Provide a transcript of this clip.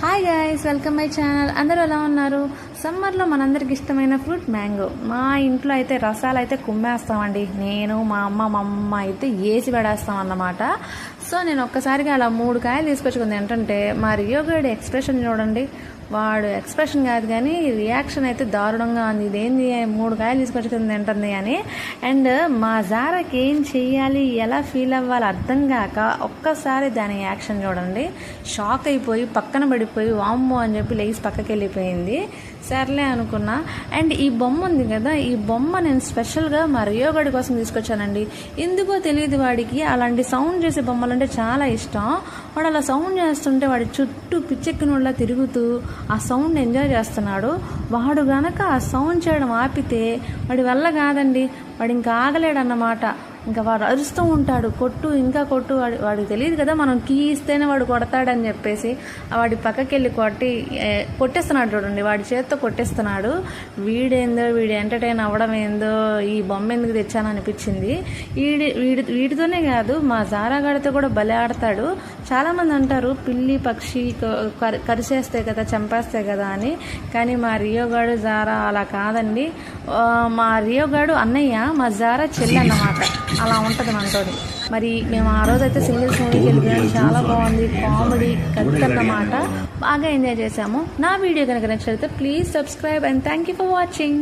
Hi guys, welcome my channel. అందరూ ఎలా ఉన్నారు? సమ్మర్లో మనందరికి ఇష్టమైన ఫ్రూట్ మ్యాంగో. మా ఇంట్లో అయితే రసాలు అయితే కుమ్మేస్తామండి. నేను, మా అమ్మ అయితే ఏసి పడేస్తాం అన్నమాట. సో నేను ఒక్కసారిగా అలా 3 కాయలు తీసుకొచ్చుకుంది. ఏంటంటే మా రియో గైడ్ ఎక్స్ప్రెషన్ చూడండి. వాడు ఎక్స్ప్రెషన్ కాదు కానీ రియాక్షన్ అయితే దారుణంగా ఉంది. ఇదేంది 3 కాయలు తీసుకొచ్చుకుంది ఏంటుంది అని. అండ్ మా జారాకి ఏం చెయ్యాలి, ఎలా ఫీల్ అవ్వాలి అర్థం కాక ఒక్కసారి దాని యాక్షన్ చూడండి. షాక్ అయిపోయి పక్కన పడిపోయి వామ్మో అని చెప్పి లేచి పక్కకి వెళ్ళిపోయింది. సర్లే అనుకున్నా. అండ్ ఈ బొమ్మ ఉంది కదా, ఈ బొమ్మ నేను స్పెషల్గా మా రియో గడి కోసం తీసుకొచ్చానండి. ఎందుకో తెలియదు, వాడికి అలాంటి సౌండ్ చేసే బొమ్మలు అంటే చాలా ఇష్టం. వాడు అలా సౌండ్ చేస్తుంటే వాడి చుట్టూ పిచ్చెక్కినోళ్ళ తిరుగుతూ ఆ సౌండ్ ఎంజాయ్ చేస్తున్నాడు. వాడు గనక ఆ సౌండ్ చేయడం ఆపితే వాడి వల్ల కాదండి, వాడు ఇంకా ఆగలేడు అన్నమాట. ఇంకా వాడు అరుస్తూ ఉంటాడు, కొట్టు ఇంకా కొట్టు. వాడికి తెలియదు కదా మనం కీ ఇస్తేనే వాడు కొడతాడని చెప్పేసి వాడి పక్కకి వెళ్ళి కొట్టేస్తున్నాడు చూడండి. వాడి చేతితో కొట్టేస్తున్నాడు. వీడి ఎంటర్టైన్ అవ్వడం ఏందో, ఈ బొమ్మ ఎందుకు తెచ్చాను అనిపించింది. వీడితోనే కాదు, మా జారాగాడితో కూడా భలే ఆడతాడు. చాలామంది అంటారు పిల్లి పక్షి కరిసేస్తాయి కదా, చంపేస్తాయి కదా అని. కానీ మా రియోగాడు జారా అలా కాదండి. మా రియోగాడు అన్నయ్య, మా జారా చెల్లి అన్నమాట. అలా ఉంటుంది మనతోటి. మరి మేము ఆ రోజు అయితే సింగిల్స్ మూవీకి వెళ్ళిపోయాం. చాలా బాగుంది, కామెడీ కథన్నమాట. బాగా ఎంజాయ్ చేసాము. నా వీడియో కనుక నచ్చితే please subscribe and thank you for watching.